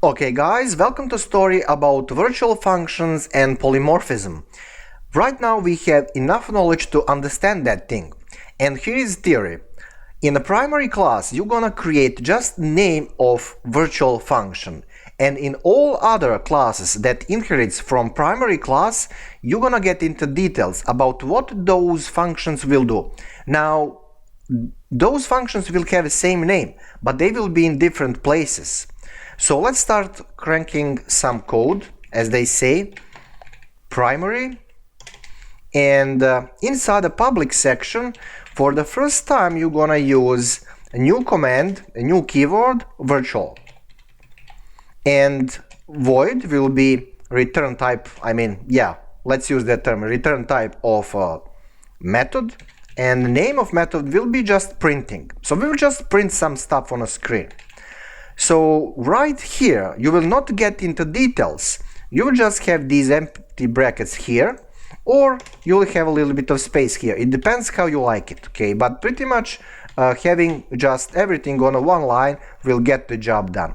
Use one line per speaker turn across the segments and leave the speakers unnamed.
Okay guys, welcome to story about virtual functions and polymorphism. Right now we have enough knowledge to understand that thing. And here is theory. In a primary class you're gonna create just name of virtual function. And in all other classes that inherits from primary class, you're gonna get into details about what those functions will do. Now, those functions will have the same name, but they will be in different places. So let's start cranking some code, as they say, primary, and inside the public section, for the first time you're gonna use a new command, a new keyword, virtual, and void will be return type, let's use that term, return type of method, and the name of method will be just printing. So we will just print some stuff on a screen. So right here you will not get into details, you will just have these empty brackets here, or you will have a little bit of space here. It depends how you like it, okay? But pretty much having just everything on a one line will get the job done.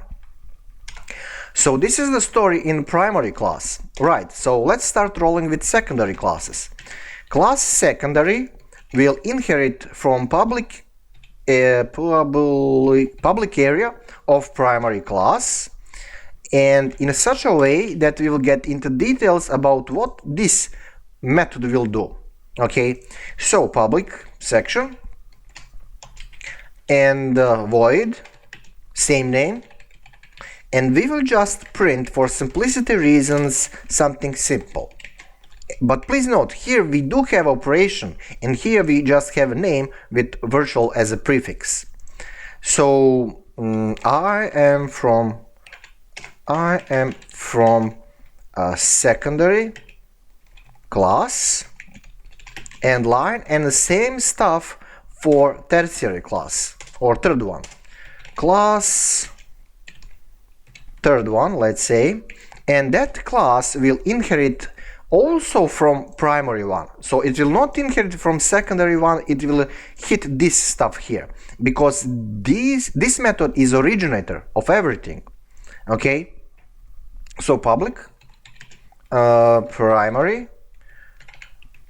So this is the story in primary class. Right, so let's start rolling with secondary classes. Class secondary will inherit from public area of primary class, and in such a way that we will get into details about what this method will do. Okay, so public section and void, same name, and we will just print, for simplicity reasons, something simple. But please note, here we do have operation, and here we just have a name with virtual as a prefix. So I am from a secondary class and line, and the same stuff for tertiary class or third one. Class third one, let's say, and that class will inherit also from primary one. So it will not inherit from secondary one, it will hit this stuff here, because this method is originator of everything. Okay, so public primary,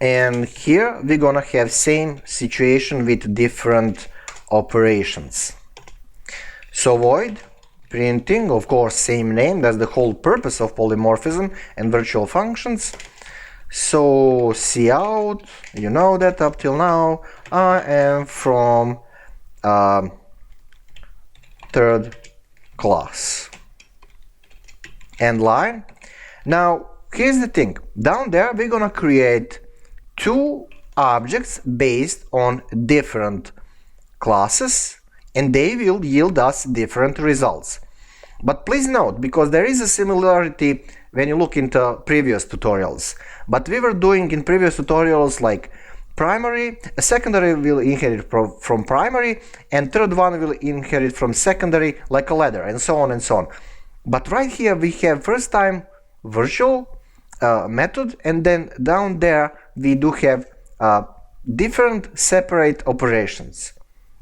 and here we're gonna have same situation with different operations. So void printing, of course, same name, that's the whole purpose of polymorphism and virtual functions. So cout, you know that up till now, I am from third class. And line. Now, here's the thing, down there we're gonna create two objects based on different classes, and they will yield us different results. But please note, because there is a similarity when you look into previous tutorials, but we were doing in previous tutorials like primary, a secondary will inherit from primary, and third one will inherit from secondary, like a ladder, and so on and so on. But right here we have first time virtual method, and then down there we do have different separate operations.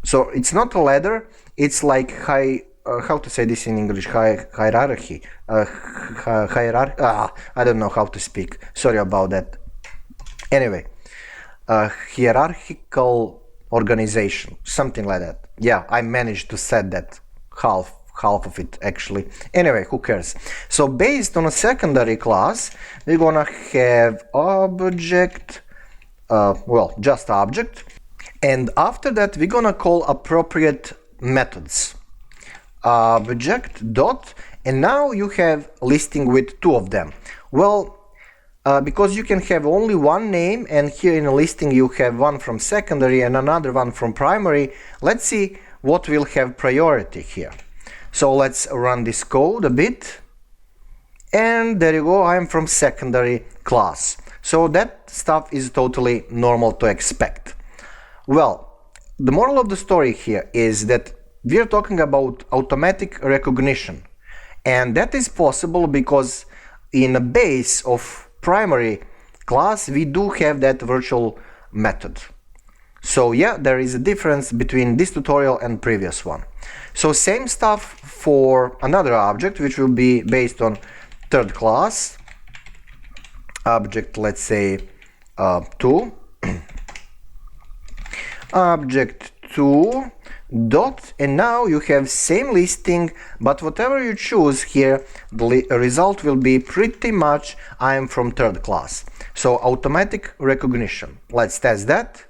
So it's not a ladder, it's like how to say this in English, hierarchy, I don't know how to speak, sorry about that. Anyway, hierarchical organization, something like that. Yeah, I managed to set that half of it actually. Anyway, who cares? So based on a secondary class, we're gonna have object, just object, and after that we're gonna call appropriate methods. Object dot, and now you have listing with two of them. Well, because you can have only one name, and here in a listing you have one from secondary and another one from primary, let's see what will have priority here. So let's run this code a bit, and there you go, I'm from secondary class. So that stuff is totally normal to expect. Well, the moral of the story here is that we are talking about automatic recognition, and that is possible because in a base of primary class we do have that virtual method. So yeah, there is a difference between this tutorial and previous one. So same stuff for another object, which will be based on third class object, let's say 2 object 2 dot, and now you have same listing, but whatever you choose here, the result will be pretty much I am from third class. So automatic recognition. Let's test that.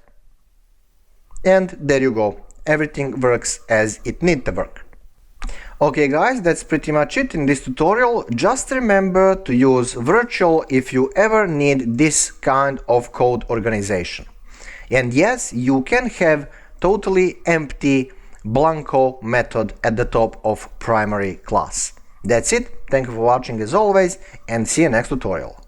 And there you go. Everything works as it needs to work. Okay guys, that's pretty much it in this tutorial. Just remember to use virtual if you ever need this kind of code organization. And yes, you can have totally empty Blanco method at the top of primary class. That's it. Thank you for watching as always, and see you next tutorial.